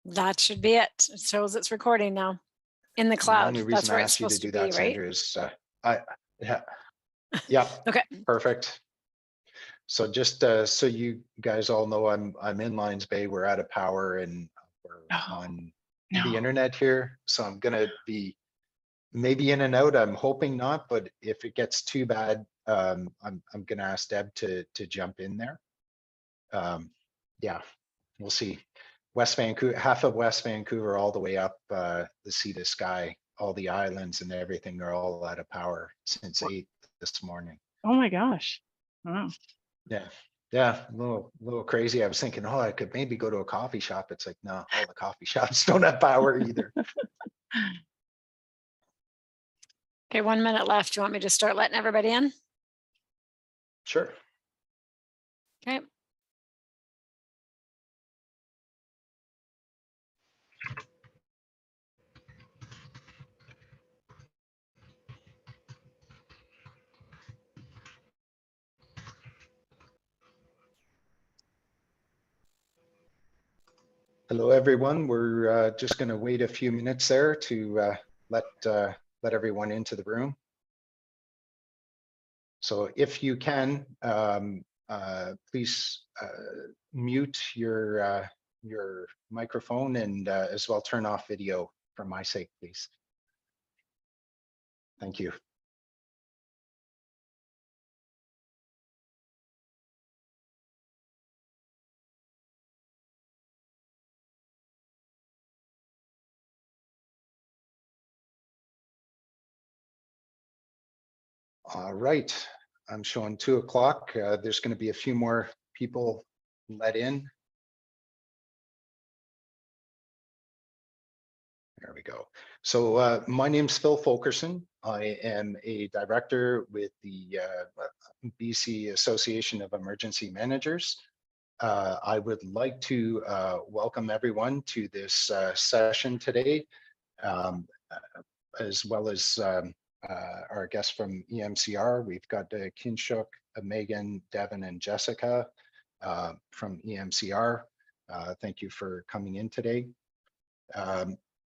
That should be it. It shows it's recording now in the The cloud. only That's reason where I it's asked you to supposed to do be, that, right? Sandra, is yeah, yeah, Okay. perfect. So just so you guys all know, I'm in Lions Bay. We're out of power and we're Oh, on no. the internet here. So I'm gonna be maybe in and out. I'm hoping not, but if it gets too bad, I'm gonna ask Deb to jump in there. Yeah, we'll see. West Vancouver, half of West Vancouver, all the way up the sea to sky, all the islands and everything are all out of power since 8 this morning. Oh my gosh. Wow. Yeah, yeah, a little crazy. I was thinking, oh, I could maybe go to a coffee shop. It's like, no, all the coffee shops don't have power either. Okay, 1 minute left. Do you want me to start letting everybody in? Sure. Okay. Hello, everyone. We're just going to wait a few minutes there to let everyone into the room. So if you can, please mute your microphone and as well turn off video for my sake, please. Thank you. All right, I'm showing 2 o'clock. There's going to be a few more people let in. There we go. So my name's Phil Fulkerson. I am a director with the BC Association of Emergency Managers. I would like to welcome everyone to this session today, as well as our guests from EMCR. We've got Kinshuk, Megan, Devin, and Jessica from EMCR. Thank you for coming in today.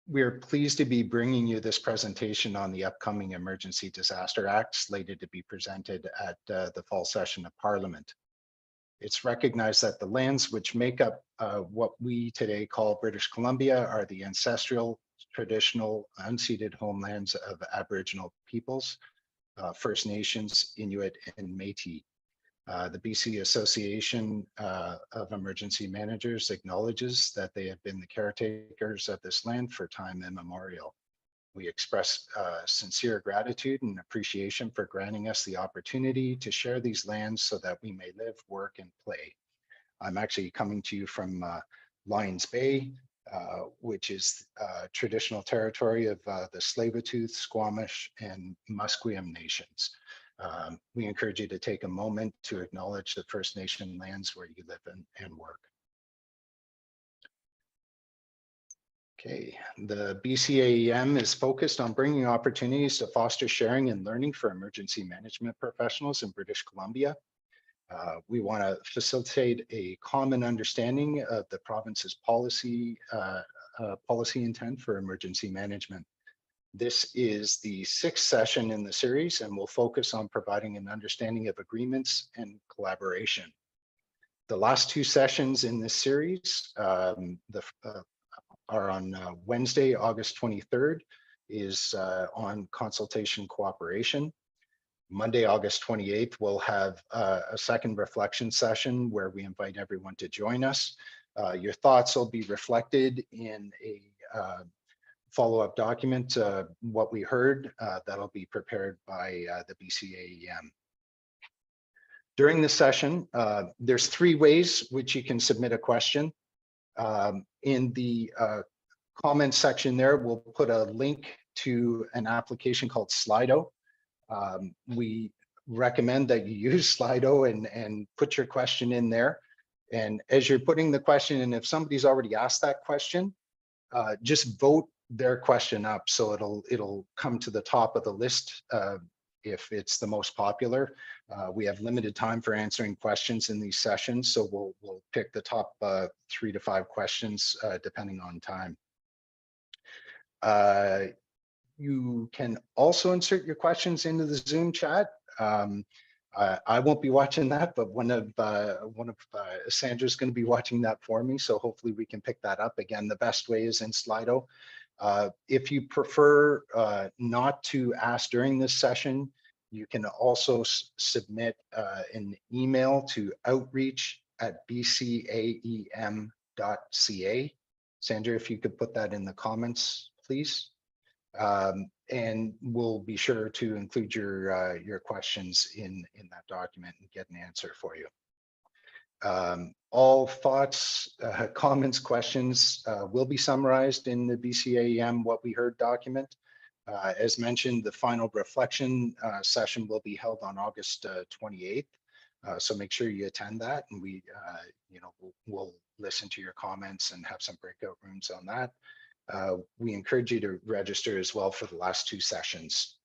We're pleased to be bringing you this presentation on the upcoming Emergency Disaster Act slated to be presented at the fall session of Parliament. It's recognized that the lands which make up what we today call British Columbia are the ancestral, traditional, unceded homelands of Aboriginal peoples, First Nations, Inuit, and Métis. The BC Association of Emergency Managers acknowledges that they have been the caretakers of this land for time immemorial. We express sincere gratitude and appreciation for granting us the opportunity to share these lands so that we may live, work, and play. I'm actually coming to you from Lions Bay, which is traditional territory of the Tsleil-Waututh, Squamish, and Musqueam nations. We encourage you to take a moment to acknowledge the First Nation lands where you live and work. Okay, the BCAEM is focused on bringing opportunities to foster sharing and learning for emergency management professionals in British Columbia. We want to facilitate a common understanding of the province's policy intent for emergency management. This is the 6th session in the series and will focus on providing an understanding of agreements and collaboration. The last 2 sessions in this series are on Wednesday, August 23rd, is on consultation cooperation. Monday, August 28th, we'll have a second reflection session where we invite everyone to join us. Your thoughts will be reflected in a follow-up document, what we heard, that'll be prepared by the BCAEM. During the session, there's 3 ways which you can submit a question. In the comment section there, we'll put a link to an application called Slido. We recommend that you use Slido and put your question in there. And as you're putting the question in, if somebody's already asked that question, just vote their question up so it'll come to the top of the list if it's the most popular. We have limited time for answering questions in these sessions, so we'll pick the top 3 to 5 questions depending on time. You can also insert your questions into the Zoom chat. I won't be watching that, but one of Sandra's going to be watching that for me, so hopefully we can pick that up. Again, the best way is in Slido. If you prefer not to ask during this session, you can also submit an email to outreach@bcaem.ca. Sandra, if you could put that in the comments, please. And we'll be sure to include your questions in that document and get an answer for you. All thoughts, comments, questions will be summarized in the BCAEM What We Heard document. As mentioned, the final reflection session will be held on August 28th. So make sure you attend that, and we'll listen to your comments and have some breakout rooms on that. We encourage you to register as well for the last 2 sessions.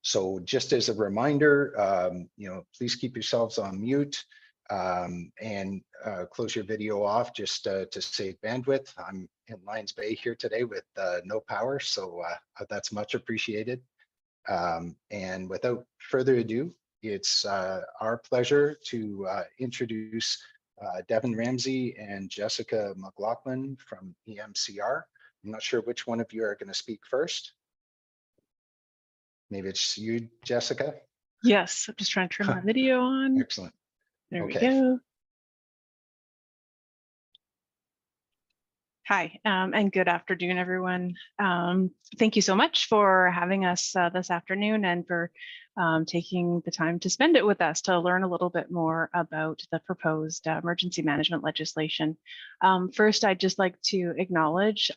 So just as a reminder, please keep yourselves on mute and close your video off just to save bandwidth. I'm in Lions Bay here today with no power, so that's much appreciated. And without further ado, it's our pleasure to introduce Devin Ramsey and Jessica McLaughlin from EMCR. I'm not sure which one of you are going to speak first. Maybe it's you, Jessica. Yes, I'm just trying to turn my video on. Excellent. There we Okay. go. Hi, and good afternoon, everyone. Thank you so much for having us this afternoon and for taking the time to spend it with us to learn a little bit more about the proposed emergency management legislation. First, I'd just like to acknowledge,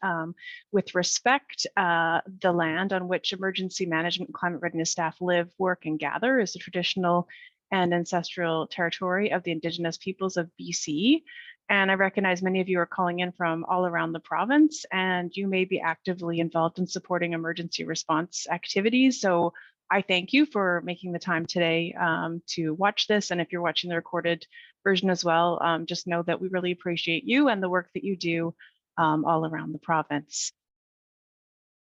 with respect, the land on which emergency management and climate readiness staff live, work, and gather is the traditional and ancestral territory of the Indigenous peoples of BC. And I recognize many of you are calling in from all around the province, and you may be actively involved in supporting emergency response activities. So I thank you for making the time today to watch this. And if you're watching the recorded version as well, just know that we really appreciate you and the work that you do all around the province.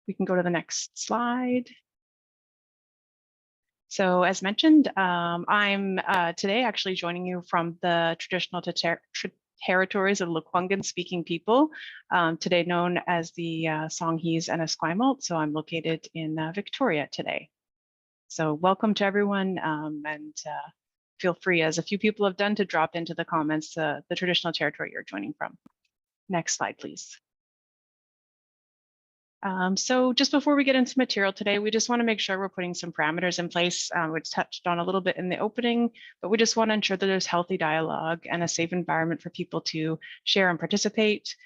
We can go to the next slide. So as mentioned, I'm today actually joining you from the traditional territories of Lekwungen speaking people, today known as the Songhees and Esquimalt. So I'm located in Victoria today. So welcome to everyone, and feel free, as a few people have done, to drop into the comments the traditional territory you're joining from. Next slide, please. So just before we get into material today, we just want to make sure we're putting some parameters in place, which touched on a little bit in the opening, but we just want to ensure that there's healthy dialogue and a safe environment for people to share and participate.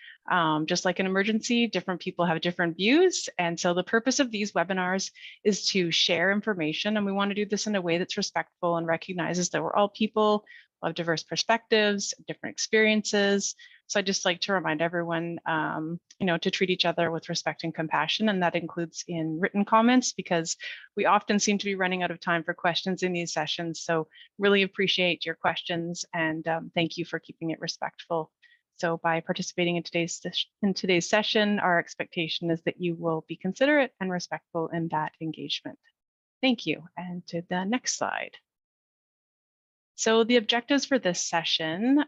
Just like an emergency, different people have different views. And so the purpose of these webinars is to share information. And we want to do this in a way that's respectful and recognizes that we're all people, have diverse perspectives, different experiences. So I'd just like to remind everyone, to treat each other with respect and compassion, and that includes in written comments, because we often seem to be running out of time for questions in these sessions. So really appreciate your questions, and thank you for keeping it respectful. So by participating in today's session, our expectation is that you will be considerate and respectful in that engagement. Thank you. And to the next slide. So the objectives for this session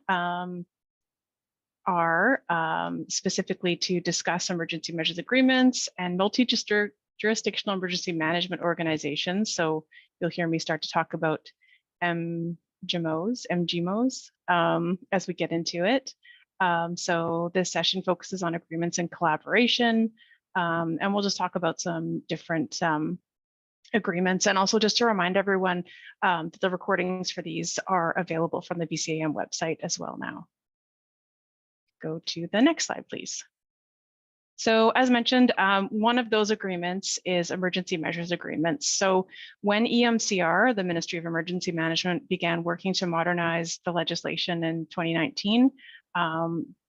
are specifically to discuss emergency measures agreements and multi-jurisdictional emergency management organizations. So you'll hear me start to talk about MGMOs, as we get into it. So this session focuses on agreements and collaboration, and we'll just talk about some different agreements, and also just to remind everyone that the recordings for these are available from the BCAEM website as well now. Go to the next slide, please. So as mentioned, one of those agreements is emergency measures agreements. So when EMCR, the Ministry of Emergency Management, began working to modernize the legislation in 2019,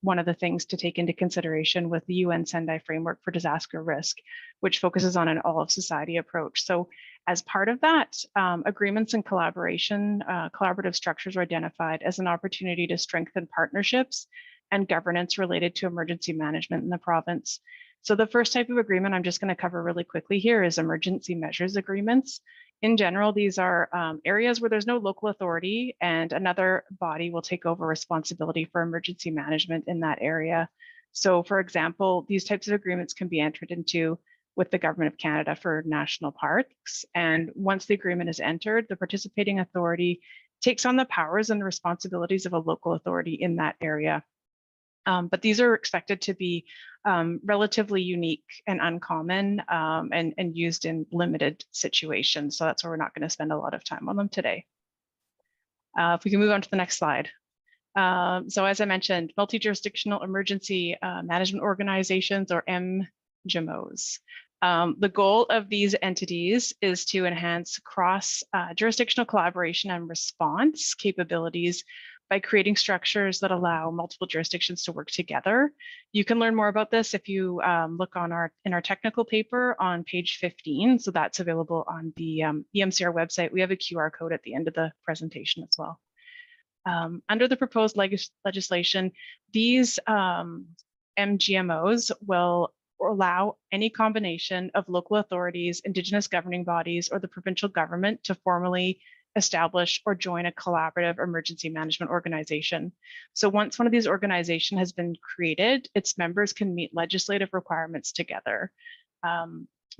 one of the things to take into consideration was the UN Sendai Framework for Disaster Risk, which focuses on an all-of-society approach. So as part of that, agreements and collaborative structures were identified as an opportunity to strengthen partnerships and governance related to emergency management in the province. So the first type of agreement I'm just going to cover really quickly here is emergency measures agreements. In general, these are areas where there's no local authority and another body will take over responsibility for emergency management in that area. So for example, these types of agreements can be entered into with the Government of Canada for national parks. And once the agreement is entered, the participating authority takes on the powers and responsibilities of a local authority in that area. But these are expected to be relatively unique and uncommon and used in limited situations. So that's why we're not going to spend a lot of time on them today. If we can move on to the next slide. So as I mentioned, multi-jurisdictional emergency management organizations, or MGMOs. The goal of these entities is to enhance cross-jurisdictional collaboration and response capabilities by creating structures that allow multiple jurisdictions to work together. You can learn more about this if you look on in our technical paper on page 15. So that's available on the EMCR website. We have a QR code at the end of the presentation as well. Under the proposed legislation, these MGMOs will allow any combination of local authorities, Indigenous governing bodies, or the provincial government to formally establish or join a collaborative emergency management organization. So once one of these organizations has been created, its members can meet legislative requirements together.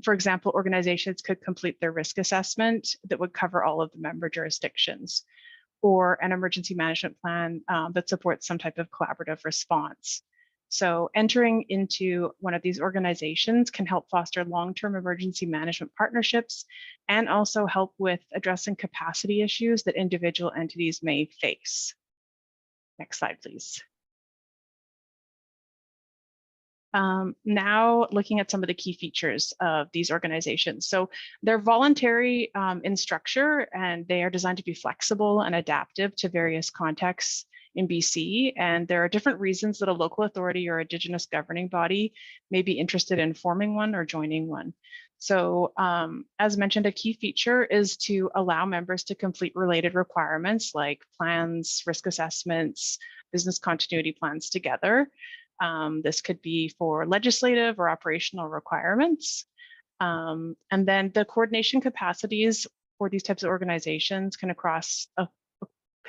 For example, organizations could complete their risk assessment that would cover all of the member jurisdictions, or an emergency management plan that supports some type of collaborative response. So entering into one of these organizations can help foster long-term emergency management partnerships and also help with addressing capacity issues that individual entities may face. Next slide, please. Now looking at some of the key features of these organizations. So they're voluntary in structure, and they are designed to be flexible and adaptive to various contexts in BC. And there are different reasons that a local authority or Indigenous governing body may be interested in forming one or joining one. So as mentioned, a key feature is to allow members to complete related requirements like plans, risk assessments, business continuity plans together. This could be for legislative or operational requirements. And then the coordination capacities for these types of organizations can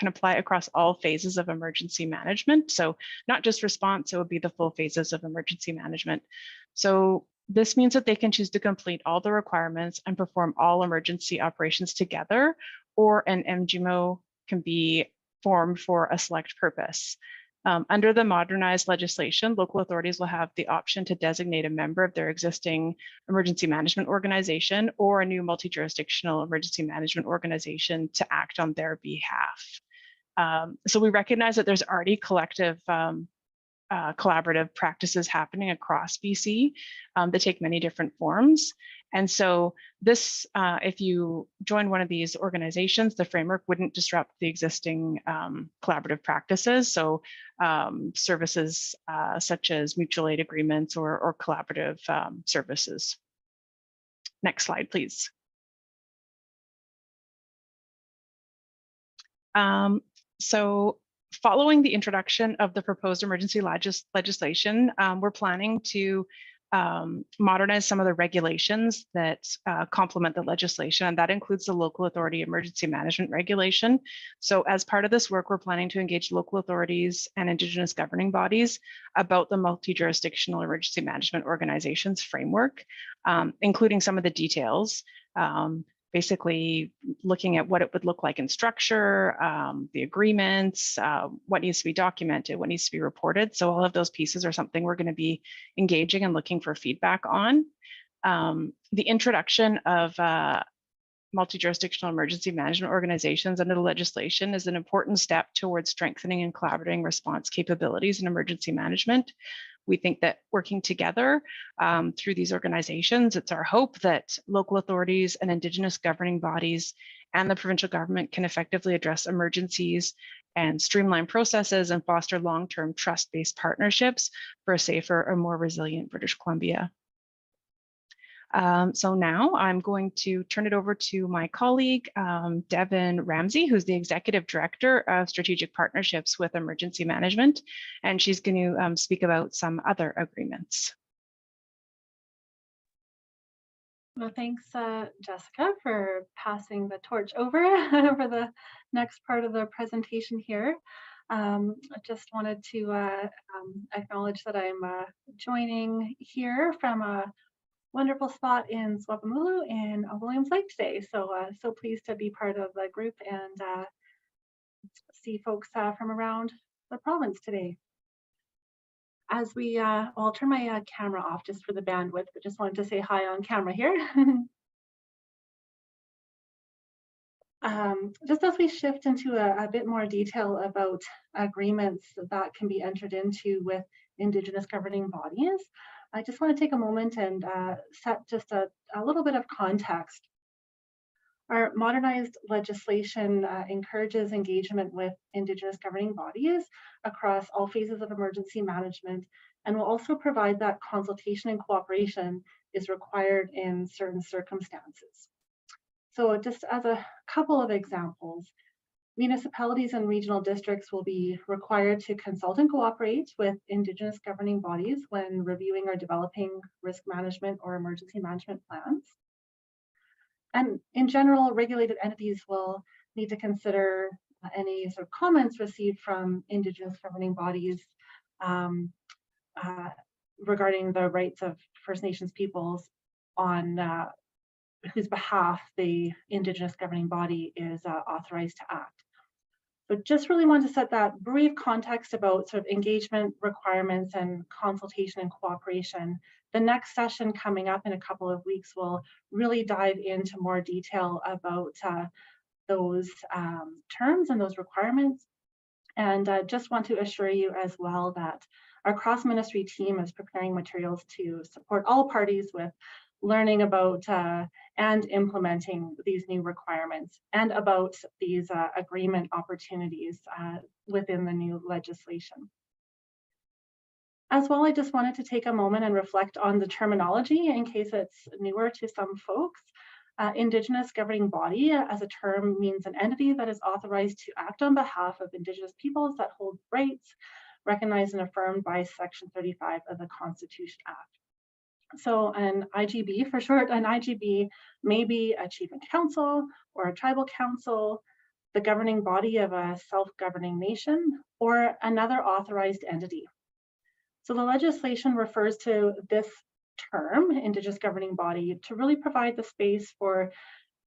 apply across all phases of emergency management. So not just response, it would be the full phases of emergency management. So this means that they can choose to complete all the requirements and perform all emergency operations together, or an MGMO can be formed for a select purpose. Under the modernized legislation, local authorities will have the option to designate a member of their existing emergency management organization or a new multi-jurisdictional emergency management organization to act on their behalf. So we recognize that there's already collective collaborative practices happening across BC that take many different forms. And so this, if you join one of these organizations, the framework wouldn't disrupt the existing collaborative practices. So services such as mutual aid agreements or collaborative services. Next slide, please. So following the introduction of the proposed emergency legislation, we're planning to modernize some of the regulations that complement the legislation, and that includes the local authority emergency management regulation. So as part of this work, we're planning to engage local authorities and Indigenous governing bodies about the multi-jurisdictional emergency management organizations framework, including some of the details. Basically looking at what it would look like in structure, the agreements, what needs to be documented, what needs to be reported. So all of those pieces are something we're going to be engaging and looking for feedback on. The introduction of multi-jurisdictional emergency management organizations under the legislation is an important step towards strengthening and collaborating response capabilities in emergency management. We think that working together through these organizations, it's our hope that local authorities and Indigenous governing bodies and the provincial government can effectively address emergencies and streamline processes and foster long-term trust-based partnerships for a safer and more resilient British Columbia. So now I'm going to turn it over to my colleague, Devin Ramsey, who's the Executive Director of Strategic Partnerships with Emergency Management, and she's going to speak about some other agreements. Well, thanks, Jessica, for passing the torch over for the next part of the presentation here. I just wanted to acknowledge that I'm joining here from a wonderful spot in Swapamulu in Williams Lake today. So, so pleased to be part of the group and see folks from around the province today. As we, I'll turn my camera off just for the bandwidth, but just wanted to say hi on camera here. Just as we shift into a bit more detail about agreements that can be entered into with Indigenous governing bodies, I just want to take a moment and set just a little bit of context. Our modernized legislation encourages engagement with Indigenous governing bodies across all phases of emergency management, and will also provide that consultation and cooperation is required in certain circumstances. So just as a couple of examples, municipalities and regional districts will be required to consult and cooperate with Indigenous governing bodies when reviewing or developing risk management or emergency management plans. And in general, regulated entities will need to consider any sort of comments received from Indigenous governing bodies regarding the rights of First Nations peoples on whose behalf the Indigenous governing body is authorized to act. So just really want to set that brief context about sort of engagement requirements and consultation and cooperation. The next session coming up in a couple of weeks will really dive into more detail about those terms and those requirements. And just want to assure you as well that our cross-ministry team is preparing materials to support all parties with learning about and implementing these new requirements and about these agreement opportunities within the new legislation. As well, I just wanted to take a moment and reflect on the terminology in case it's newer to some folks. Indigenous governing body as a term means an entity that is authorized to act on behalf of Indigenous peoples that hold rights recognized and affirmed by Section 35 of the Constitution Act. So an IGB, for short, an IGB may be a chief and council or a tribal council, the governing body of a self-governing nation, or another authorized entity. So the legislation refers to this term, Indigenous governing body, to really provide the space for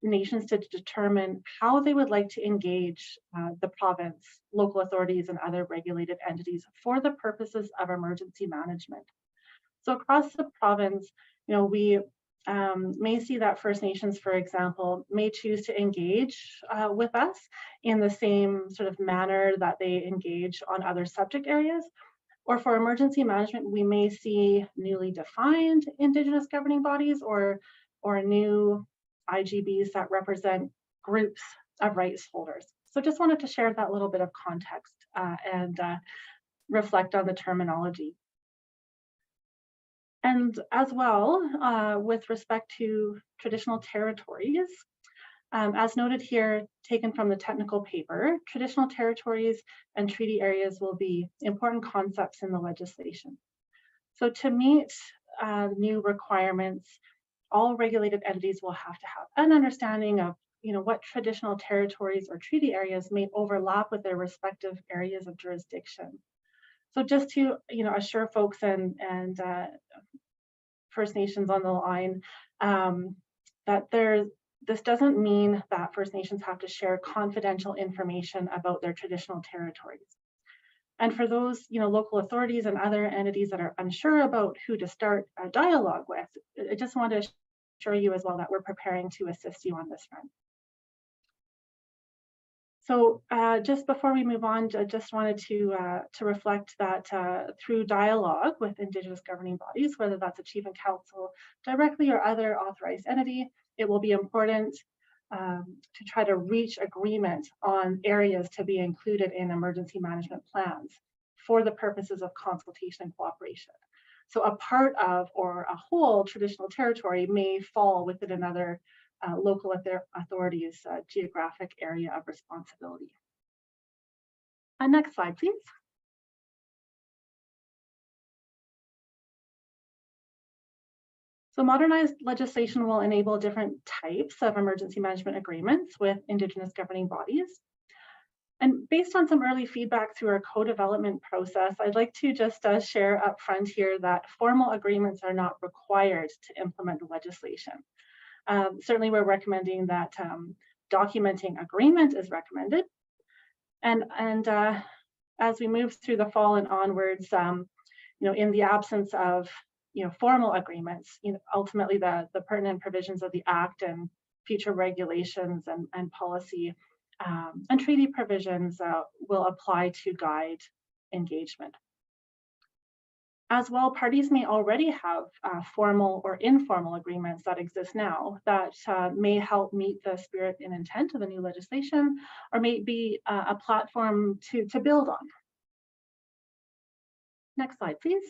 nations to determine how they would like to engage the province, local authorities, and other regulated entities for the purposes of emergency management. So across the province, you know, we may see that First Nations, for example, may choose to engage with us in the same sort of manner that they engage on other subject areas. Or for emergency management, we may see newly defined Indigenous governing bodies or new IGBs that represent groups of rights holders. So just wanted to share that little bit of context and reflect on the terminology. And as well, with respect to traditional territories, as noted here, taken from the technical paper, traditional territories and treaty areas will be important concepts in the legislation. So to meet new requirements, all regulated entities will have to have an understanding of, you know, what traditional territories or treaty areas may overlap with their respective areas of jurisdiction. So just to, you know, assure folks and First Nations on the line that this doesn't mean that First Nations have to share confidential information about their traditional territories. And for those, you know, local authorities and other entities that are unsure about who to start a dialogue with, I just want to assure you as well that we're preparing to assist you on this front. So just before we move on, I just wanted to reflect that through dialogue with Indigenous governing bodies, whether that's a chief and council directly or other authorized entity, it will be important to try to reach agreement on areas to be included in emergency management plans for the purposes of consultation and cooperation. So a part of or a whole traditional territory may fall within another local authorities' geographic area of responsibility. Next slide, please. So modernized legislation will enable different types of emergency management agreements with Indigenous governing bodies. And based on some early feedback through our co-development process, I'd like to just share up front here that formal agreements are not required to implement the legislation. Certainly, we're recommending that documenting agreement is recommended. And as we move through the fall and onwards, in the absence of formal agreements, ultimately the pertinent provisions of the Act and future regulations and policy and treaty provisions will apply to guide engagement. As well, parties may already have formal or informal agreements that exist now that may help meet the spirit and intent of the new legislation, or may be a platform to build on. Next slide, please.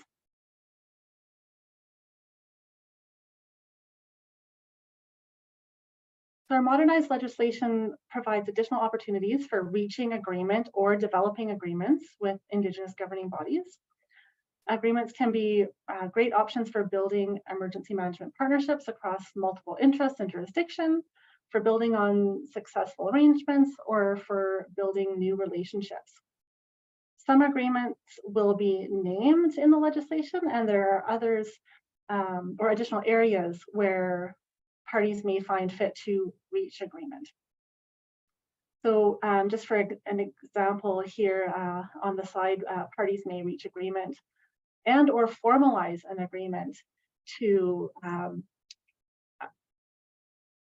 So our modernized legislation provides additional opportunities for reaching agreement or developing agreements with Indigenous governing bodies. Agreements can be great options for building emergency management partnerships across multiple interests and jurisdiction, for building on successful arrangements, or for building new relationships. Some agreements will be named in the legislation, and there are others or additional areas where parties may find fit to reach agreement. So just for an example here on the slide, parties may reach agreement and or formalize an agreement to,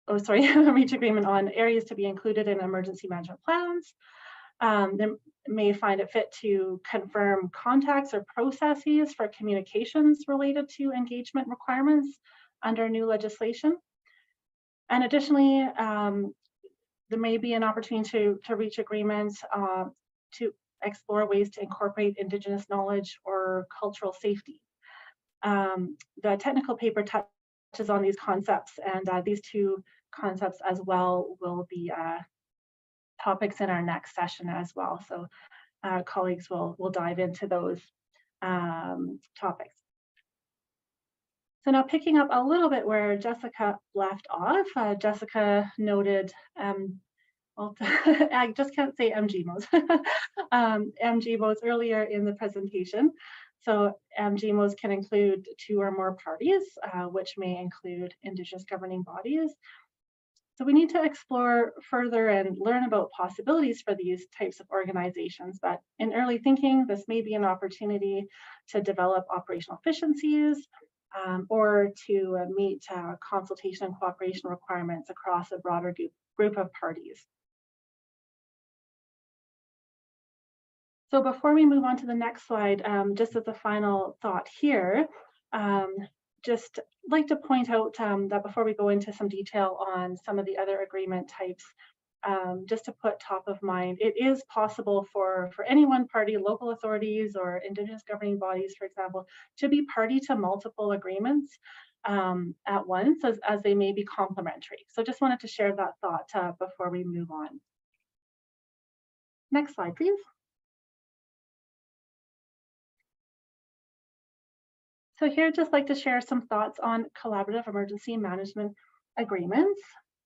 reach agreement on areas to be included in emergency management plans. They may find it fit to confirm contacts or processes for communications related to engagement requirements under new legislation. And additionally, there may be an opportunity to reach agreements to explore ways to incorporate Indigenous knowledge or cultural safety. The technical paper touches on these concepts, and these two concepts as well will be topics in our next session as well. So colleagues will dive into those topics. So now picking up a little bit where Jessica left off, Jessica noted well, I just can't say MGMOs. MGMOs earlier in the presentation. So MGMOs can include 2 or more parties, which may include Indigenous governing bodies. So we need to explore further and learn about possibilities for these types of organizations. But in early thinking, this may be an opportunity to develop operational efficiencies or to meet consultation and cooperation requirements across a broader group of parties. So before we move on to the next slide, just as a final thought here, just like to point out that before we go into some detail on some of the other agreement types, just to put top of mind, it is possible for any one party, local authorities or Indigenous governing bodies, for example, to be party to multiple agreements at once, as they may be complementary. So just wanted to share that thought before we move on. Next slide, please. So here, I'd just like to share some thoughts on collaborative emergency management agreements.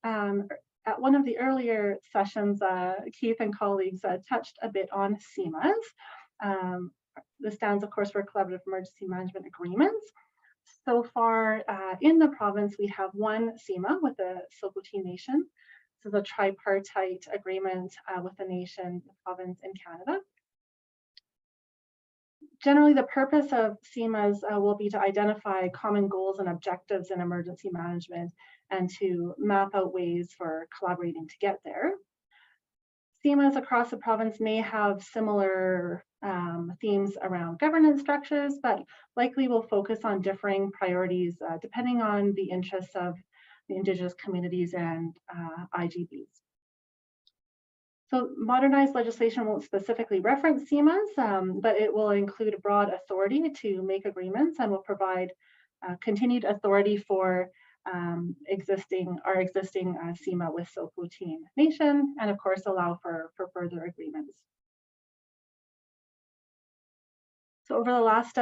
At one of the earlier sessions, Keith and colleagues touched a bit on CEMAs. This stands, of course, for Collaborative Emergency Management Agreements. So far in the province, we have one CEMA with the Silcotie Nation. This is a tripartite agreement with the nation, the province, and Canada. Generally, the purpose of CEMAs will be to identify common goals and objectives in emergency management and to map out ways for collaborating to get there. CEMAs across the province may have similar themes around governance structures, but likely will focus on differing priorities depending on the interests of the Indigenous communities and IGBs. So modernized legislation won't specifically reference CEMAs, but it will include a broad authority to make agreements and will provide continued authority for our existing CEMA with Sokoteen Nation, and of course allow for further agreements. So over the last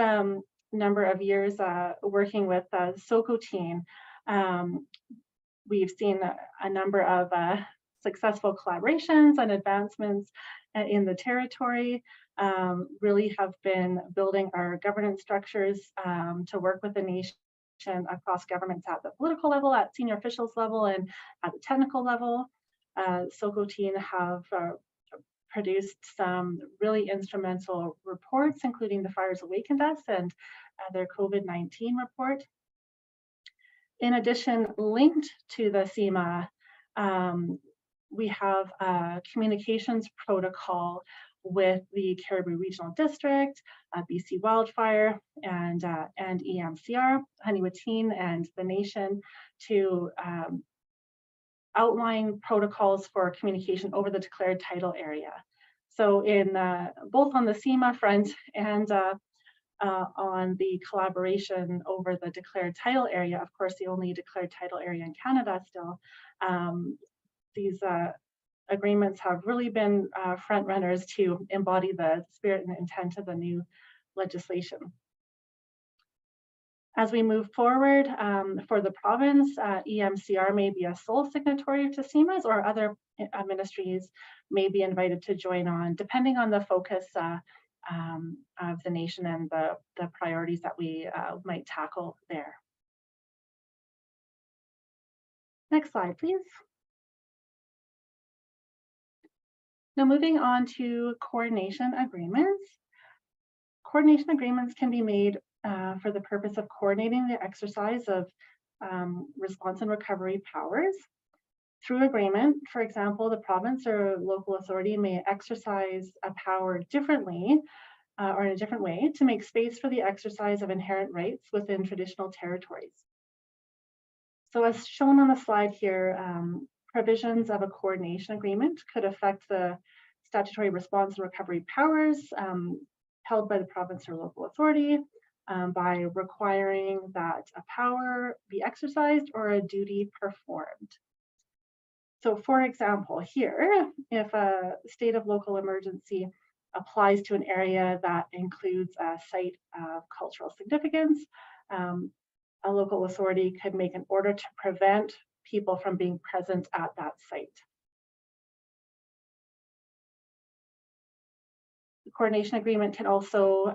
number of years working with Sokoteen, we've seen a number of successful collaborations and advancements in the territory, really have been building our governance structures to work with the nation across governments at the political level, at senior officials level, and at the technical level. Sokoteen have produced some really instrumental reports, including the Fires Awakened Us and their COVID-19 report. In addition, linked to the CEMA, we have a communications protocol with the Cariboo Regional District, BC Wildfire, and EMCR, Honeywateen, and the Nation to outline protocols for communication over the declared title area. So in both on the CEMA front and on the collaboration over the declared title area, of course, the only declared title area in Canada still, these agreements have really been front runners to embody the spirit and intent of the new legislation. As we move forward for the province, EMCR may be a sole signatory to CEMAs, or other ministries may be invited to join on, depending on the focus of the nation and the priorities that we might tackle there. Next slide, please. Now moving on to coordination agreements. Coordination agreements can be made for the purpose of coordinating the exercise of response and recovery powers. Through agreement, for example, the province or local authority may exercise a power differently or in a different way to make space for the exercise of inherent rights within traditional territories. So as shown on the slide here, provisions of a coordination agreement could affect the statutory response and recovery powers held by the province or local authority by requiring that a power be exercised or a duty performed. So for example, here, if a state of local emergency applies to an area that includes a site of cultural significance, a local authority could make an order to prevent people from being present at that site. The coordination agreement can also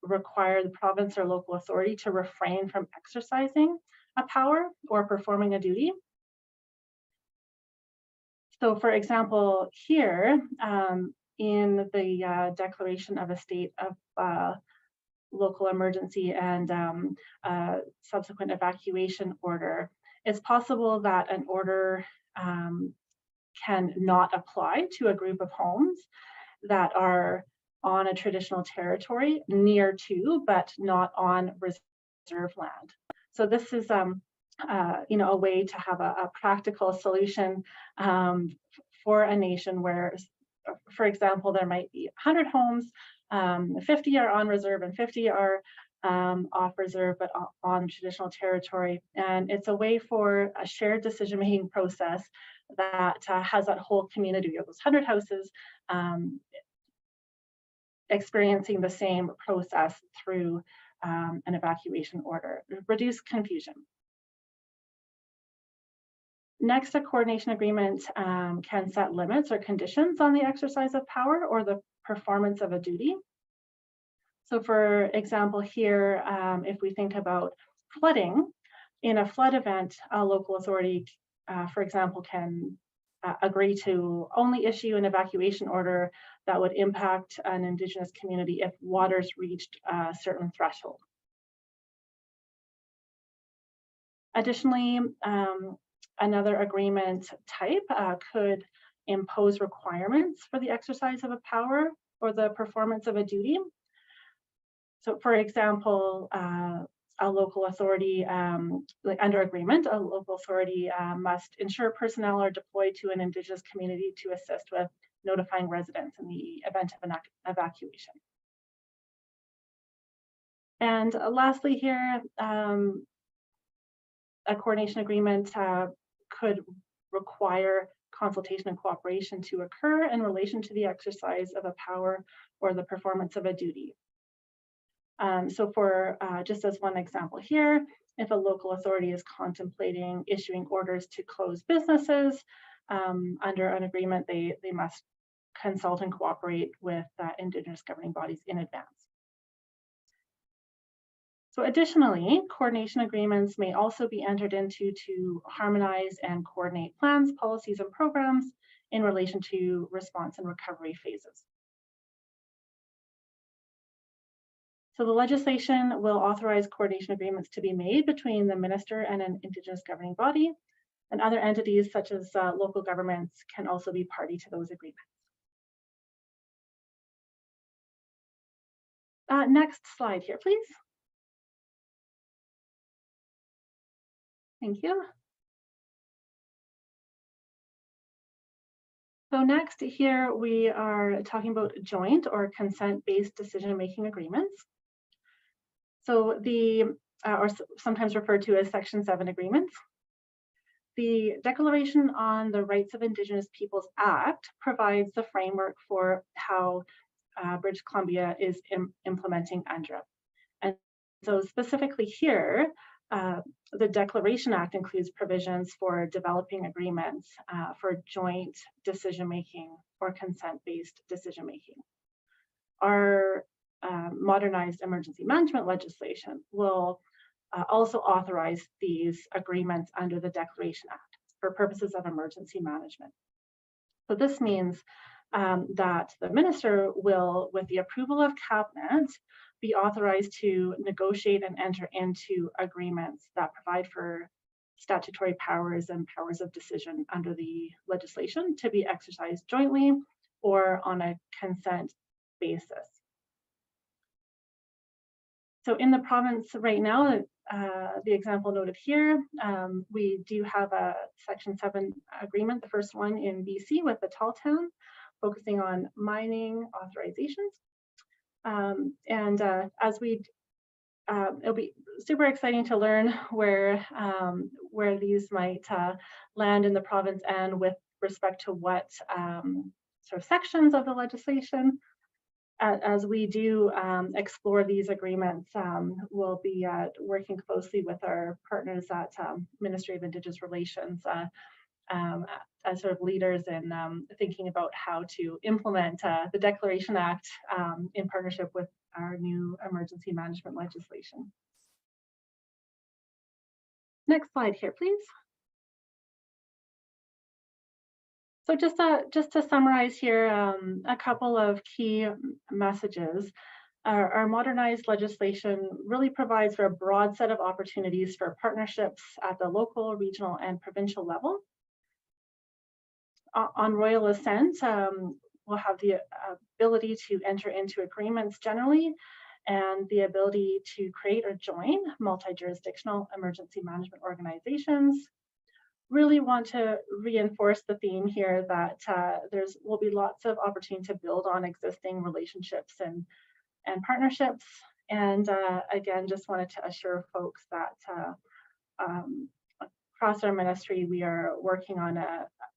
require the province or local authority to refrain from exercising a power or performing a duty. So for example, here in the declaration of a state of local emergency and subsequent evacuation order, it's possible that an order can not apply to a group of homes that are on a traditional territory near to, but not on reserve land. So this is a way to have a practical solution for a nation where, for example, there might be 100 homes, 50 are on reserve and 50 are off reserve, but on traditional territory. And it's a way for a shared decision-making process that has that whole community of those 100 houses experiencing the same process through an evacuation order. Reduce confusion. Next, a coordination agreement can set limits or conditions on the exercise of power or the performance of a duty. So for example, here, if we think about flooding, in a flood event, a local authority, for example, can agree to only issue an evacuation order that would impact an Indigenous community if waters reached a certain threshold. Additionally, another agreement type could impose requirements for the exercise of a power or the performance of a duty. So for example, a local authority, like under agreement, a local authority must ensure personnel are deployed to an Indigenous community to assist with notifying residents in the event of an evacuation. And lastly here, a coordination agreement could require consultation and cooperation to occur in relation to the exercise of a power or the performance of a duty. So for just as one example here, if a local authority is contemplating issuing orders to close businesses under an agreement, they must consult and cooperate with Indigenous governing bodies in advance. So additionally, coordination agreements may also be entered into to harmonize and coordinate plans, policies, and programs in relation to response and recovery phases. So the legislation will authorize coordination agreements to be made between the minister and an Indigenous governing body, and other entities such as local governments can also be party to those agreements. Next slide here, please. Thank you. So next here, we are talking about joint or consent-based decision-making agreements. So the, or sometimes referred to as Section 7 agreements. The Declaration on the Rights of Indigenous Peoples Act provides the framework for how British Columbia is implementing UNDRIP. And so specifically here, the Declaration Act includes provisions for developing agreements for joint decision-making or consent-based decision-making. Our modernized emergency management legislation will also authorize these agreements under the Declaration Act for purposes of emergency management. So this means that the minister will, with the approval of cabinet, be authorized to negotiate and enter into agreements that provide for statutory powers and powers of decision under the legislation to be exercised jointly or on a consent basis. So in the province right now, the example noted here, we do have a Section 7 agreement, the first one in BC with the Talltown, focusing on mining authorizations. As we, it'll be super exciting to learn where these might land in the province and with respect to what sort of sections of the legislation. As we do explore these agreements, we'll be working closely with our partners at Ministry of Indigenous Relations as sort of leaders in thinking about how to implement the Declaration Act in partnership with our new emergency management legislation. Next slide here, please. So just to summarize here, a couple of key messages. Our modernized legislation really provides for a broad set of opportunities for partnerships at the local, regional, and provincial level. On royal assent, we'll have the ability to enter into agreements generally and the ability to create or join multi-jurisdictional emergency management organizations. Really want to reinforce the theme here that will be lots of opportunity to build on existing relationships and partnerships. And again, just wanted to assure folks that across our ministry, we are working on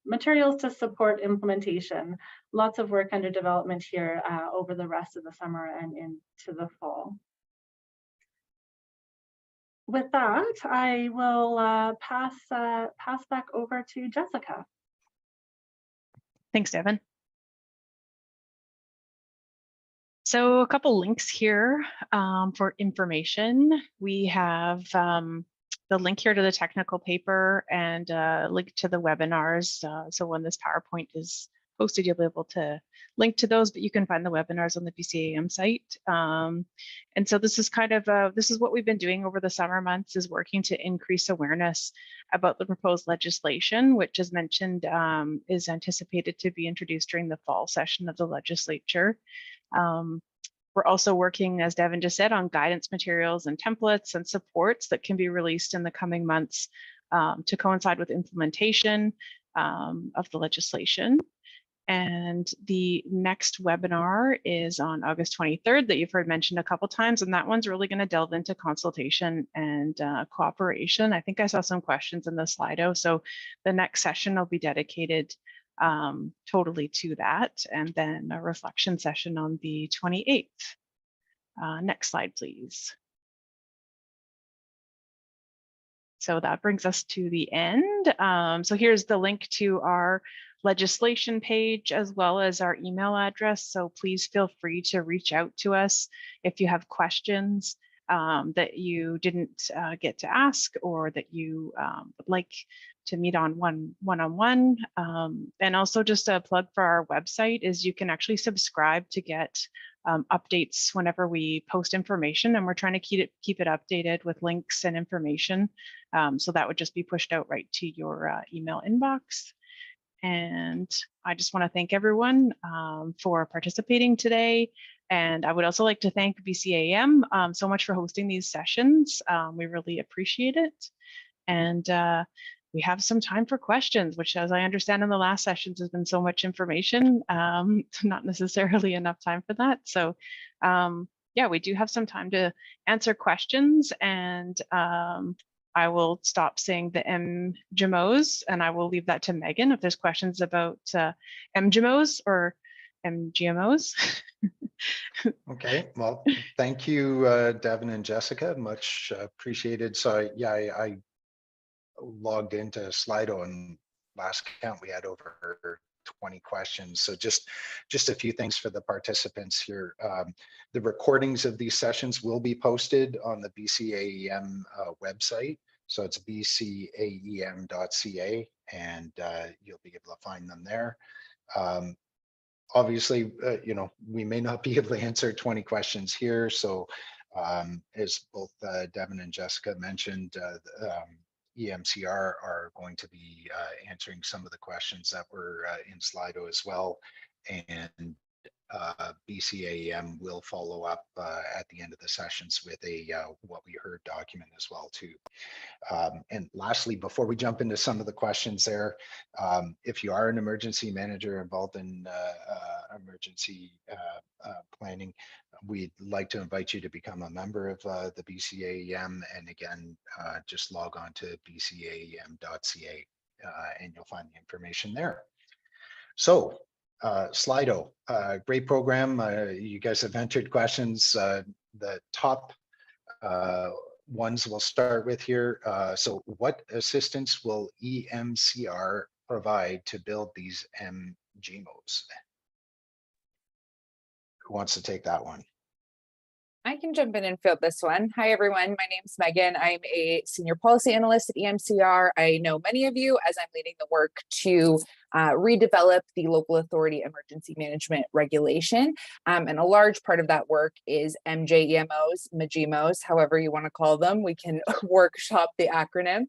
materials to support implementation. Lots of work under development here over the rest of the summer and into the fall. With that, I will pass back over to Jessica. Thanks, Devin. So a couple links here for information. We have the link here to the technical paper and a link to the webinars. So when this PowerPoint is posted, you'll be able to link to those, but you can find the webinars on the BCAM site. And so this is kind of, this is what we've been doing over the summer months, is working to increase awareness about the proposed legislation, which as mentioned is anticipated to be introduced during the fall session of the legislature. We're also working, as Devin just said, on guidance materials and templates and supports that can be released in the coming months to coincide with implementation of the legislation. And the next webinar is on August 23rd that you've heard mentioned a couple times, and that one's really going to delve into consultation and cooperation. I think I saw some questions in the Slido, so the next session will be dedicated totally to that, and then a reflection session on the 28th. Next slide, please. So that brings us to the end. So here's the link to our legislation page as well as our email address. So please feel free to reach out to us if you have questions that you didn't get to ask, or that you would like to meet on one-on-one. And also just a plug for our website is you can actually subscribe to get updates whenever we post information, and we're trying to keep it updated with links and information. So that would just be pushed out right to your email inbox. And I just want to thank everyone for participating today. And I would also like to thank BCAM so much for hosting these sessions. We really appreciate it. And we have some time for questions, which, as I understand in the last sessions, has been so much information, not necessarily enough time for that. So yeah, we do have some time to answer questions, and I will stop saying the MGMOs, and I will leave that to Megan if there's questions about MGMOs or MGMOs. Okay, well, thank you, Devin and Jessica, much appreciated. So yeah, I logged into Slido, and last count we had over 20 questions. So just a few things for the participants here. The recordings of these sessions will be posted on the BCAEM website. So it's bcaem.ca, and you'll be able to find them there. Obviously, you know, we may not be able to answer 20 questions here. So as both Devin and Jessica mentioned, EMCR are going to be answering some of the questions that were in Slido as well. And BCAM will follow up at the end of the sessions with a what we heard document as well too. And lastly, before we jump into some of the questions there, if you are an emergency manager involved in emergency planning, we'd like to invite you to become a member of the BCAEM. And again, just log on to bcaem.ca and you'll find the information there. So Slido, great program. You guys have entered questions. The top ones we'll start with here. So what assistance will EMCR provide to build these MGMOs? Who wants to take that one? I can jump in and field this one. Hi, everyone. My name's Megan. I'm a senior policy analyst at EMCR. I know many of you as I'm leading the work to redevelop the local authority emergency management regulation. And a large part of that work is MJEMOs, MGMOs, however you want to call them. We can workshop the acronym.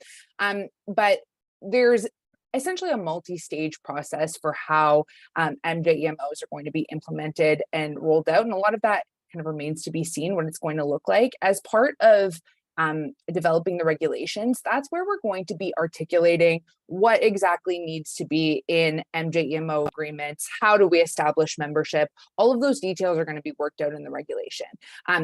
But there's essentially a multi-stage process for how MJEMOs are going to be implemented and rolled out. And a lot of that kind of remains to be seen what it's going to look like. As part of developing the regulations, that's where we're going to be articulating what exactly needs to be in MJEMO agreements. How do we establish membership? All of those details are going to be worked out in the regulation.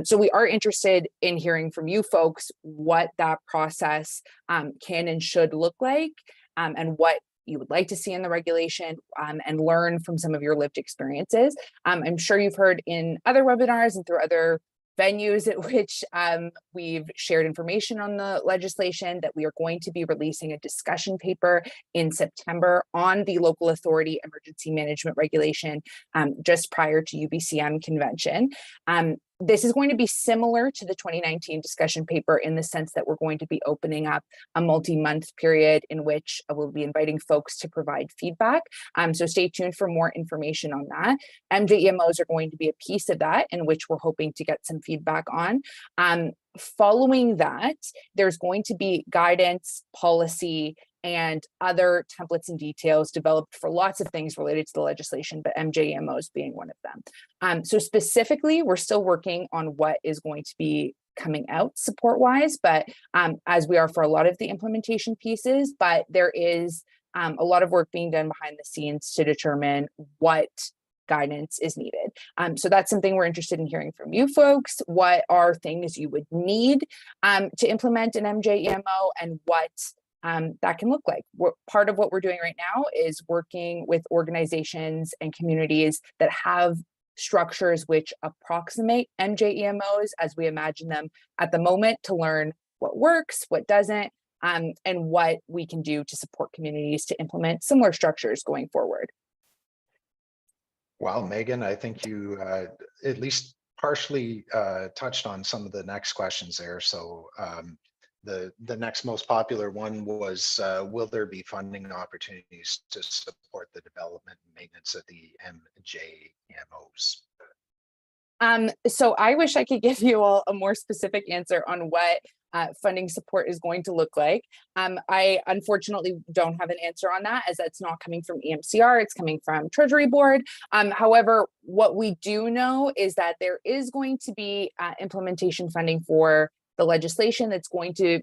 So we are interested in hearing from you folks what that process can and should look like, and what you would like to see in the regulation, and learn from some of your lived experiences. I'm sure you've heard in other webinars and through other venues at which we've shared information on the legislation that we are going to be releasing a discussion paper in September on the local authority emergency management regulation just prior to UBCM convention. This is going to be similar to the 2019 discussion paper in the sense that we're going to be opening up a multi-month period in which we'll be inviting folks to provide feedback. So stay tuned for more information on that. MJEMOs are going to be a piece of that in which we're hoping to get some feedback on. Following that, there's going to be guidance, policy, and other templates and details developed for lots of things related to the legislation, but MJEMOs being one of them. So specifically, we're still working on what is going to be coming out support-wise, but as we are for a lot of the implementation pieces, but there is a lot of work being done behind the scenes to determine what guidance is needed. So that's something we're interested in hearing from you folks. What are things you would need to implement an MJEMO, and what that can look like? Part of what we're doing right now is working with organizations and communities that have structures which approximate MJEMOs as we imagine them at the moment, to learn what works, what doesn't, and what we can do to support communities to implement similar structures going forward. Well, Megan, I think you at least partially touched on some of the next questions there. So the next most popular one was, will there be funding opportunities to support the development and maintenance of the MJEMOs? So I wish I could give you all a more specific answer on what funding support is going to look like. I unfortunately don't have an answer on that, as that's not coming from EMCR, it's coming from Treasury Board. However, what we do know is that there is going to be implementation funding for the legislation that's going to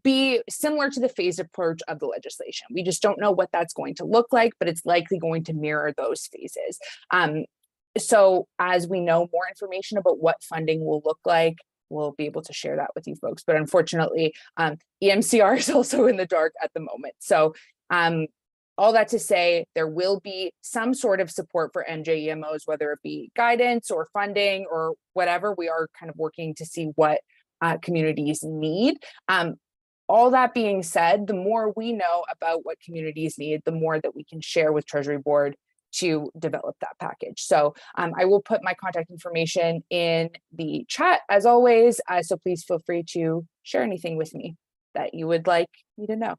be similar to the phased approach of the legislation. We just don't know what that's going to look like, but it's likely going to mirror those phases. So as we know more information about what funding will look like, we'll be able to share that with you folks. But unfortunately, EMCR is also in the dark at the moment. So all that to say, there will be some sort of support for MJEMOs, whether it be guidance or funding or whatever. We are kind of working to see what communities need. All that being said, the more we know about what communities need, the more that we can share with Treasury Board to develop that package. So I will put my contact information in the chat as always. So please feel free to share anything with me that you would like me to know.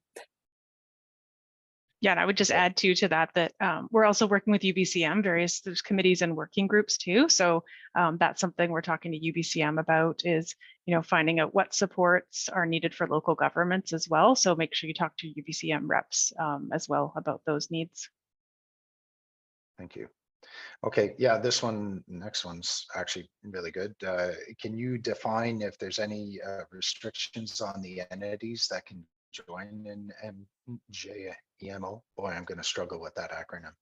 Yeah, and I would just add to that we're also working with UBCM, various there's committees and working groups too. So that's something we're talking to UBCM about, is finding out what supports are needed for local governments as well. So make sure you talk to UBCM reps as well about those needs. Thank you. Okay, yeah, next one's actually really good. Can you define if there's any restrictions on the entities that can join in MJEMO? Boy, I'm going to struggle with that acronym.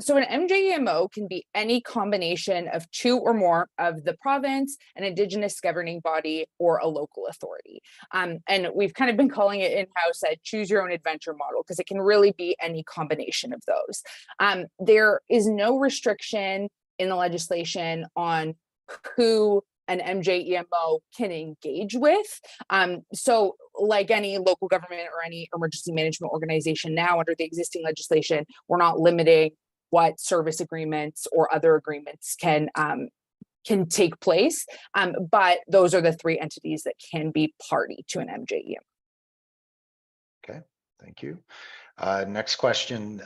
So an MJEMO can be any combination of two or more of the province, an Indigenous governing body, or a local authority. And we've kind of been calling it in-house a choose your own adventure model, because it can really be any combination of those. There is no restriction in the legislation on who an MJEMO can engage with. So like any local government or any emergency management organization now under the existing legislation, we're not limiting what service agreements or other agreements can take place. But those are the three entities that can be party to an MJEMO. Okay, thank you. Next question,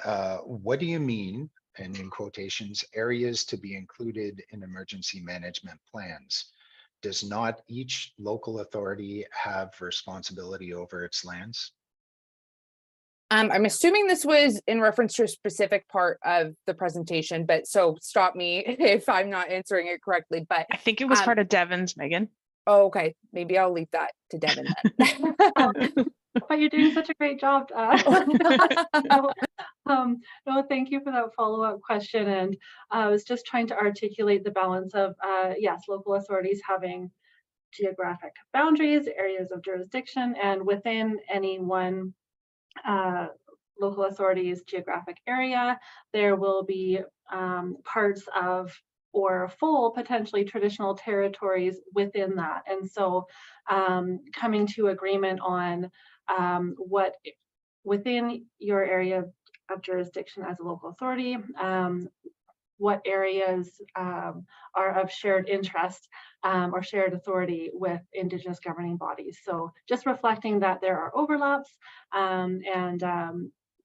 what do you mean, and in quotations, areas to be included in emergency management plans? Does not each local authority have responsibility over its lands? I'm assuming this was in reference to a specific part of the presentation, but so stop me if I'm not answering it correctly. But I think it was part of Devon's, Megan. Oh, okay, maybe I'll leave that to Devon then. But you're doing such a great job. No, thank you for that follow-up question. And I was just trying to articulate the balance of, yes, local authorities having geographic boundaries, areas of jurisdiction, and within any one local authority's geographic area, there will be parts of or full potentially traditional territories within that. And so coming to agreement on what within your area of jurisdiction as a local authority, what areas are of shared interest or shared authority with Indigenous governing bodies. So just reflecting that there are overlaps and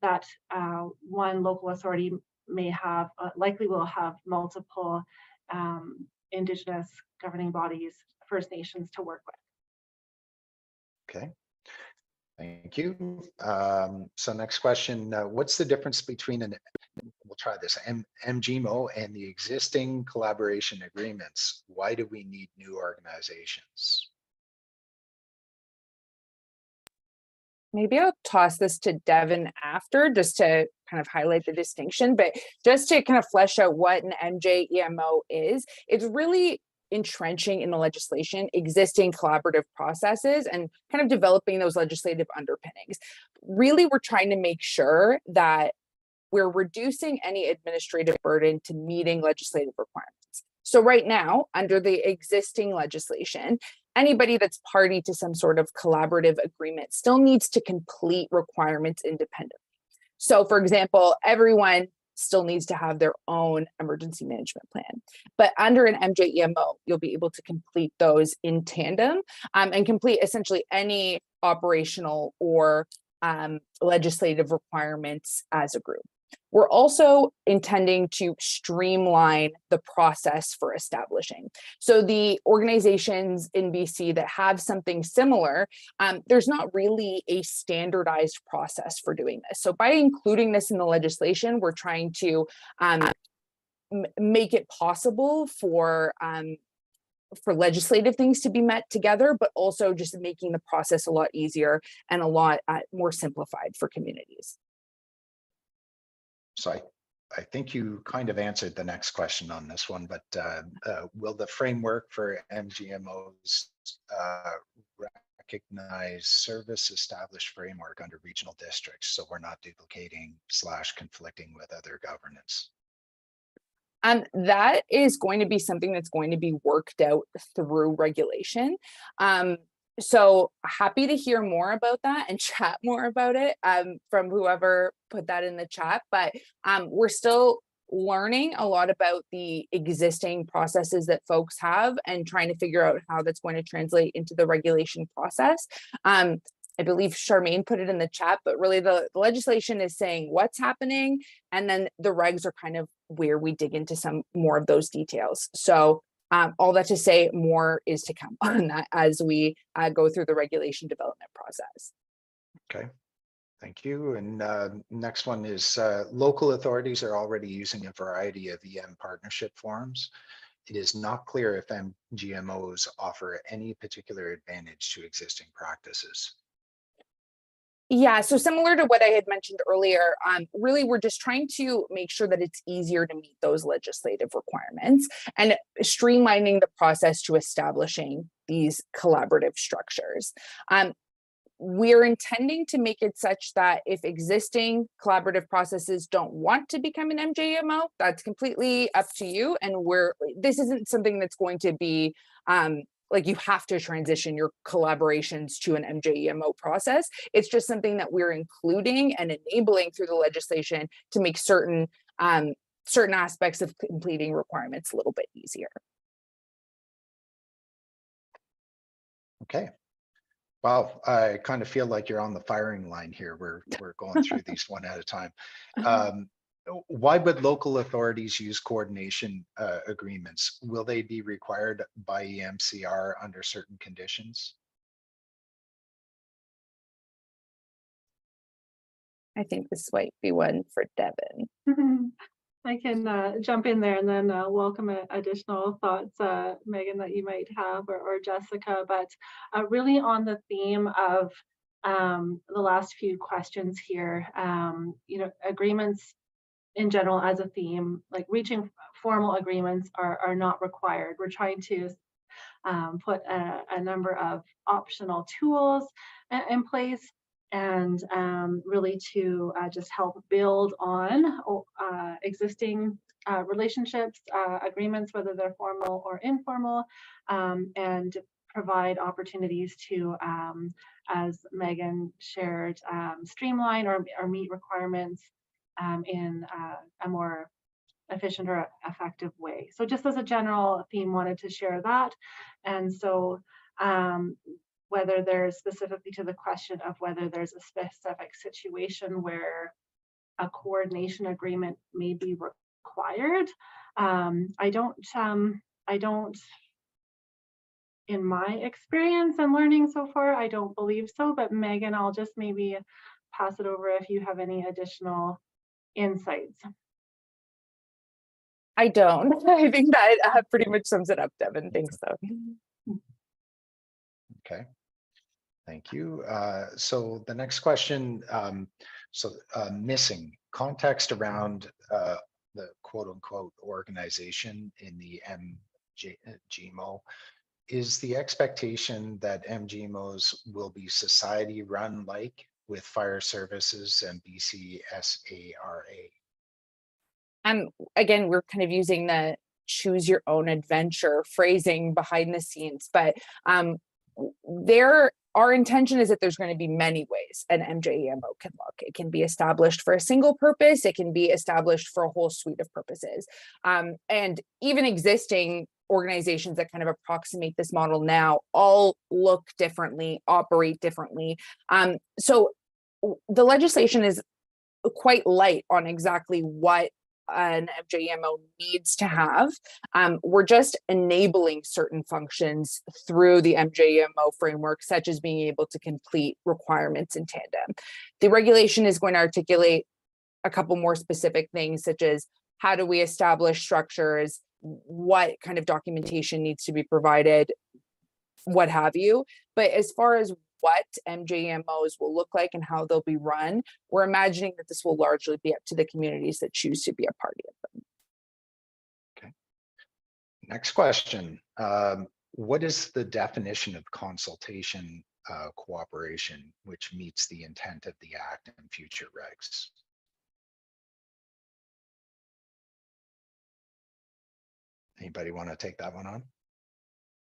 that one local authority may have, likely will have multiple Indigenous governing bodies, First Nations to work with. Okay. Thank you. So next question, what's the difference between we'll try this, MGMO and the existing collaboration agreements? Why do we need new organizations? Maybe I'll toss this to Devin after, just to kind of highlight the distinction, but just to kind of flesh out what an MJEMO is, it's really entrenching in the legislation existing collaborative processes and kind of developing those legislative underpinnings. Really, we're trying to make sure that we're reducing any administrative burden to meeting legislative requirements. So right now, under the existing legislation, anybody that's party to some sort of collaborative agreement still needs to complete requirements independently. So for example, everyone still needs to have their own emergency management plan. But under an MJEMO, you'll be able to complete those in tandem and complete essentially any operational or legislative requirements as a group. We're also intending to streamline the process for establishing. So the organizations in BC that have something similar, there's not really a standardized process for doing this. So by including this in the legislation, we're trying to make it possible for legislative things to be met together, but also just making the process a lot easier and a lot more simplified for communities. So I think you kind of answered the next question on this one, but will the framework for MGMOs recognize service established framework under regional districts, so we're not duplicating / conflicting with other governance? That is going to be something that's going to be worked out through regulation. So happy to hear more about that and chat more about it from whoever put that in the chat, but we're still learning a lot about the existing processes that folks have and trying to figure out how that's going to translate into the regulation process. I believe Charmaine put it in the chat, but really the legislation is saying what's happening, and then the regs are kind of where we dig into some more of those details. So all that to say, more is to come on that as we go through the regulation development process. Okay, thank you. And next one is local authorities are already using a variety of EM partnership forums. It is not clear if MGMOs offer any particular advantage to existing practices. Yeah, so similar to what I had mentioned earlier, really we're just trying to make sure that it's easier to meet those legislative requirements and streamlining the process to establishing these collaborative structures. We're intending to make it such that if existing collaborative processes don't want to become an MJMO, that's completely up to you. And this isn't something that's going to be like you have to transition your collaborations to an MJEMO process. It's just something that we're including and enabling through the legislation to make certain aspects of completing requirements a little bit easier. Okay. Well, I kind of feel like you're on the firing line here. We're going through these one at a time. Why would local authorities use coordination agreements? Will they be required by EMCR under certain conditions? I think this might be one for Devin. I can jump in there and then welcome additional thoughts, Megan, that you might have, or Jessica, but really on the theme of the last few questions here, agreements in general as a theme, like reaching formal agreements are not required. We're trying to put a number of optional tools in place and really to just help build on existing relationships, agreements, whether they're formal or informal, and provide opportunities to, as Megan shared, streamline or meet requirements in a more efficient or effective way. So just as a general theme, wanted to share that. And so whether there's specifically to the question of whether there's a specific situation where a coordination agreement may be required, I don't, in my experience and learning so far, I don't believe so. But Megan, I'll just maybe pass it over if you have any additional insights. I don't. I think that pretty much sums it up, Devin. Thanks, though. Okay, thank you. So the next question, missing context around the quote unquote organization in the MGMO. Is the expectation that MGMOs will be society run like with fire services and BCSARA? Again, we're kind of using the choose your own adventure phrasing behind the scenes, but our intention is that there's going to be many ways an MJEMO can look. It can be established for a single purpose. It can be established for a whole suite of purposes. And even existing organizations that kind of approximate this model now all look differently, operate differently. So the legislation is quite light on exactly what an MJEMO needs to have. We're just enabling certain functions through the MJEMO framework, such as being able to complete requirements in tandem. The regulation is going to articulate a couple more specific things, such as how do we establish structures, what kind of documentation needs to be provided, what have you. But as far as what MJEMOs will look like and how they'll be run, we're imagining that this will largely be up to the communities that choose to be a party of them. Okay. Next question. What is the definition of consultation cooperation which meets the intent of the Act and future regs? Anybody want to take that one on?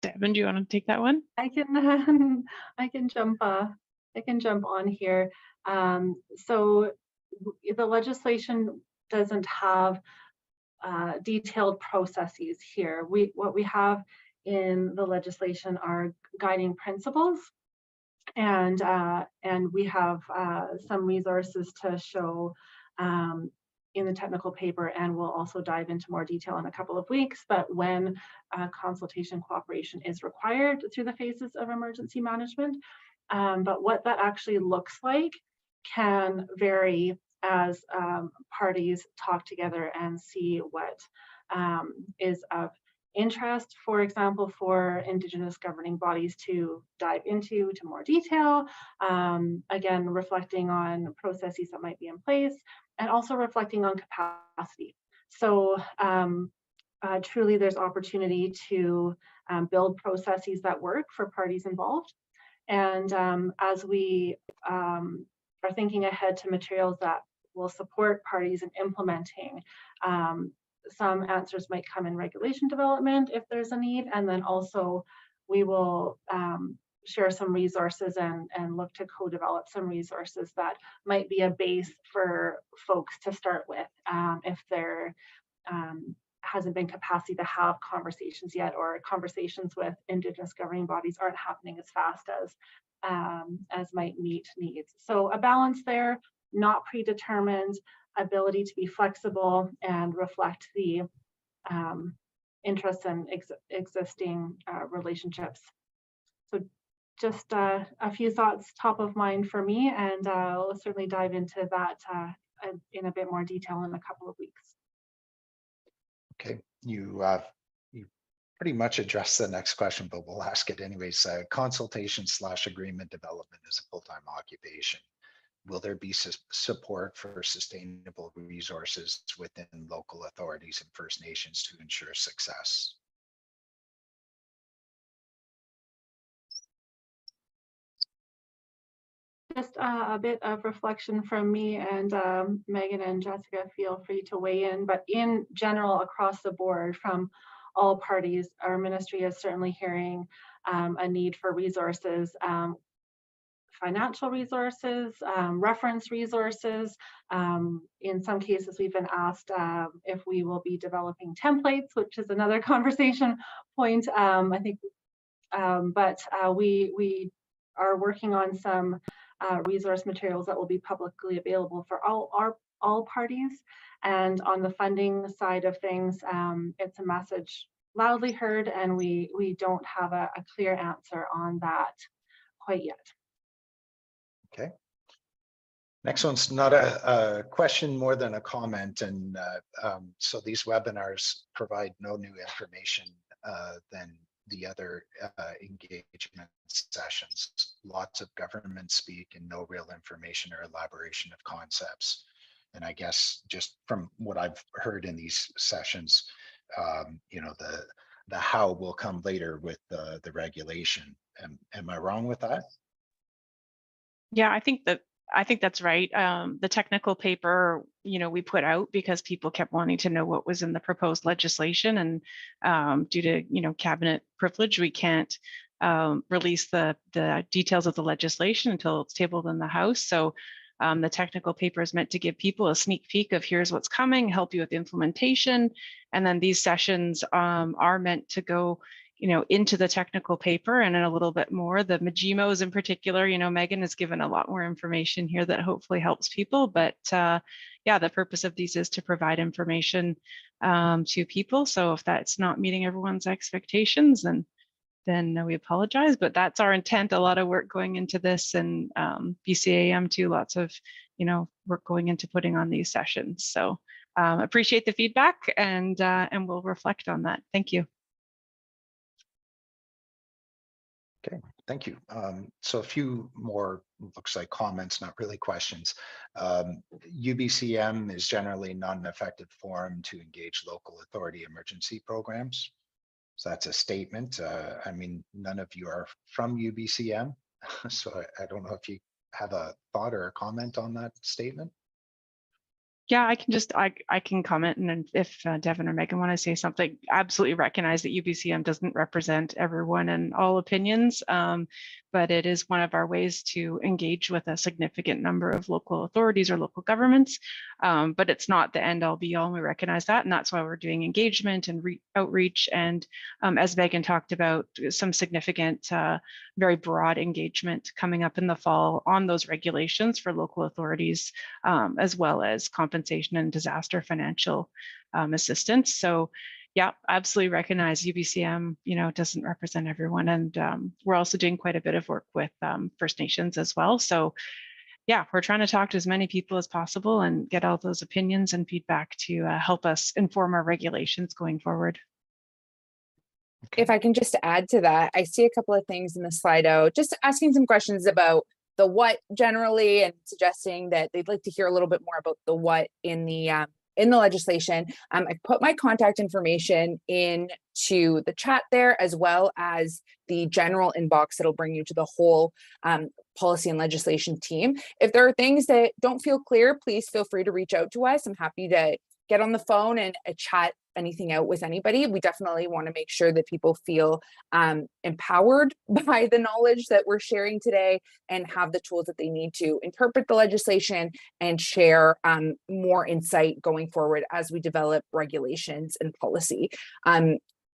Devin, do you want to take that one? I can jump on here. So the legislation doesn't have detailed processes here. What we have in the legislation are guiding principles, and we have some resources to show in the technical paper, and we'll also dive into more detail in a couple of weeks. But when consultation cooperation is required through the phases of emergency management, but what that actually looks like can vary as parties talk together and see what is of interest, for example, for Indigenous governing bodies to dive into more detail, again, reflecting on processes that might be in place, and also reflecting on capacity. So truly there's opportunity to build processes that work for parties involved. And as we are thinking ahead to materials that will support parties in implementing, some answers might come in regulation development if there's a need, and then also we will share some resources and look to co-develop some resources that might be a base for folks to start with if there hasn't been capacity to have conversations yet, or conversations with Indigenous governing bodies aren't happening as fast as might meet needs. So a balance there, not predetermined, ability to be flexible and reflect the interests and existing relationships. So just a few thoughts top of mind for me, and we'll certainly dive into that in a bit more detail in a couple of weeks. Okay, you pretty much addressed the next question, but we'll ask it anyways. Consultation/agreement development is a full-time occupation. Will there be support for sustainable resources within local authorities and First Nations to ensure success? Just a bit of reflection from me, and Megan and Jessica, feel free to weigh in. But in general, across the board from all parties, our ministry is certainly hearing a need for resources financial resources, reference resources. In some cases, we've been asked if we will be developing templates, which is another conversation point, I think. But we are working on some resource materials that will be publicly available for all parties. And on the funding side of things, it's a message loudly heard, and we don't have a clear answer on that quite yet. Okay. Next one's not a question more than a comment, and so these webinars provide no new information than the other engagement sessions. Lots of government speak and no real information or elaboration of concepts. And I guess just from what I've heard in these sessions, you know, the how will come later with the regulation. Am I wrong with that? Yeah, I think that's right. The technical paper, you know, we put out because people kept wanting to know what was in the proposed legislation, and due to, you know, cabinet privilege, we can't release the details of the legislation until it's tabled in the House. So the technical paper is meant to give people a sneak peek of here's what's coming, help you with implementation, and then these sessions are meant to go, you know, into the technical paper and in a little bit more. The MAGIMOs in particular, you know, Megan has given a lot more information here that hopefully helps people. But yeah, the purpose of these is to provide information to people. So if that's not meeting everyone's expectations, then we apologize. But that's our intent. A lot of work going into this, and BCAM too. Lots of, you know, work going into putting on these sessions. So appreciate the feedback, and we'll reflect on that. Thank you. Okay, thank you. So a few more, looks like comments, not really questions. UBCM is generally not an effective forum to engage local authority emergency programs. So that's a statement. I mean, none of you are from UBCM, so I don't know if you have a thought or a comment on that statement. Yeah, I can comment, and then if Devin or Megan want to say something, absolutely recognize that UBCM doesn't represent everyone and all opinions, but it is one of our ways to engage with a significant number of local authorities or local governments. But it's not the end all be all, and we recognize that, and that's why we're doing engagement and outreach, and as Megan talked about, some significant, very broad engagement coming up in the fall on those regulations for local authorities, as well as compensation and disaster financial assistance. So yeah, absolutely recognize UBCM, you know, doesn't represent everyone. And we're also doing quite a bit of work with First Nations as well. So yeah, we're trying to talk to as many people as possible and get all those opinions and feedback to help us inform our regulations going forward. Okay. If I can just add to that, I see a couple of things in the Slido, just asking some questions about the what generally, and suggesting that they'd like to hear a little bit more about the what in the legislation. I put my contact information into the chat there, as well as the general inbox that'll bring you to the whole policy and legislation team. If there are things that don't feel clear, please feel free to reach out to us. I'm happy to get on the phone and chat anything out with anybody. We definitely want to make sure that people feel empowered by the knowledge that we're sharing today, and have the tools that they need to interpret the legislation and share more insight going forward as we develop regulations and policy.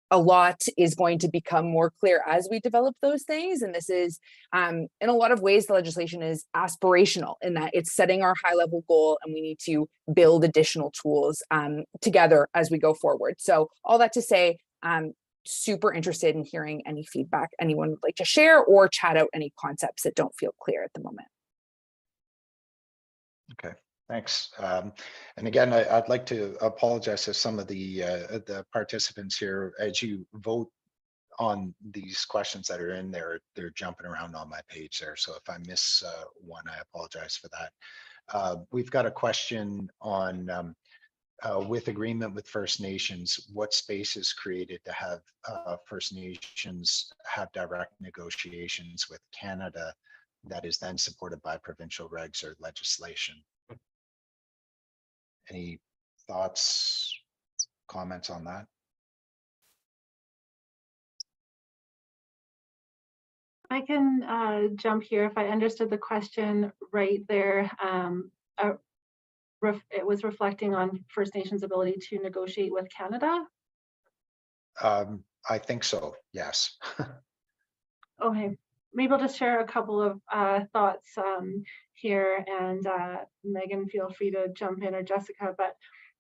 A lot is going to become more clear as we develop those things. And this is, in a lot of ways, the legislation is aspirational in that it's setting our high level goal, and we need to build additional tools together as we go forward. So all that to say, I'm super interested in hearing any feedback anyone would like to share, or chat out any concepts that don't feel clear at the moment. Okay. Thanks. And again, I'd like to apologize to some of the participants here. As you vote on these questions that are in there, they're jumping around on my page there. So if I miss one, I apologize for that. We've got a question on with agreement with First Nations, what space is created to have First Nations have direct negotiations with Canada that is then supported by provincial regs or legislation? Any thoughts, comments on that? I can jump here if I understood the question right there. It was reflecting on First Nations ability to negotiate with Canada. I think so, yes. Okay, maybe I'll just share a couple of thoughts here, and Megan, feel free to jump in, or Jessica. But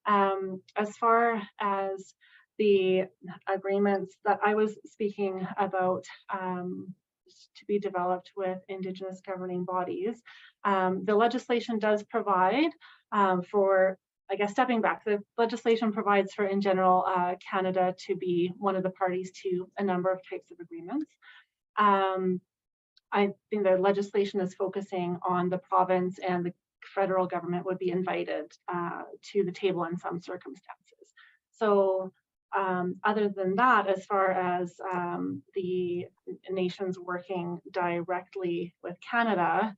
as far as the agreements that I was speaking about to be developed with Indigenous governing bodies, the legislation does provide for, I guess, stepping back, the legislation provides for, in general, Canada to be one of the parties to a number of types of agreements. I think the legislation is focusing on the province, and the federal government would be invited to the table in some circumstances. So other than that, as far as the nations working directly with Canada,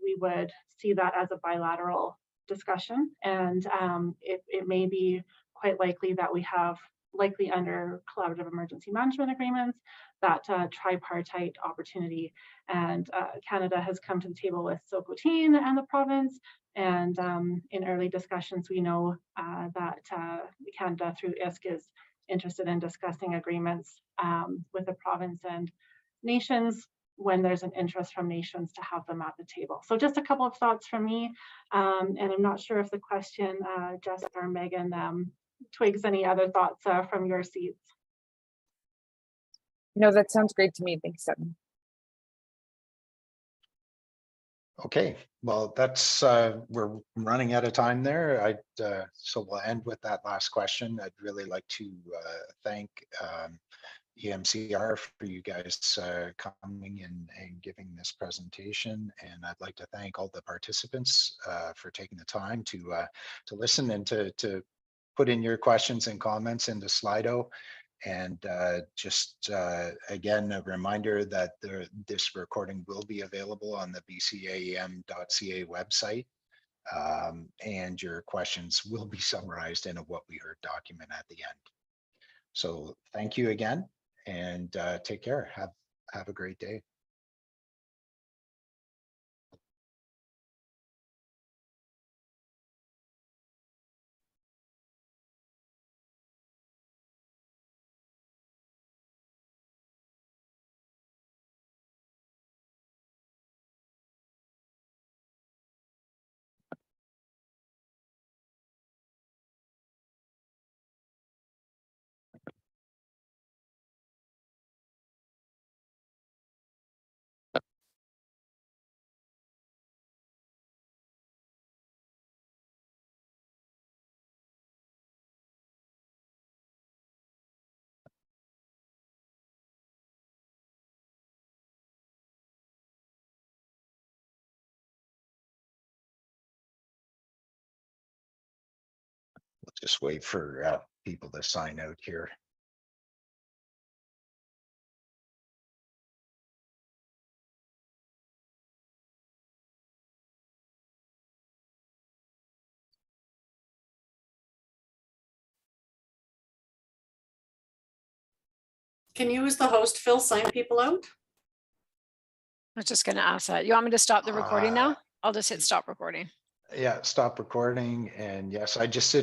we would see that as a bilateral discussion, and it may be quite likely that we have, likely under collaborative emergency management agreements, that tripartite opportunity. And Canada has come to the table with Sokoteen and the province, and in early discussions we know that Canada through ISK is interested in discussing agreements with the province and nations when there's an interest from nations to have them at the table. So just a couple of thoughts from me, and I'm not sure if the question, Jessica or Megan, twigs any other thoughts from your seats. No, that sounds great to me. Thanks, Devin. Okay, well, that's we're running out of time there. So we'll end with that last question. I'd really like to thank EMCR for you guys coming in and giving this presentation, and I'd like to thank all the participants for taking the time to listen and to put in your questions and comments into Slido. And just again, a reminder that this recording will be available on the bcaem.ca website, and your questions will be summarized in a What We Heard document at the end. So thank you again, and take care. Have a great day. We'll just wait for people to sign out here. Can you, as the host, Phil, sign people out? I was just going to ask that. You want me to stop the recording now? I'll just hit stop recording. Yeah, stop recording. And yes, I just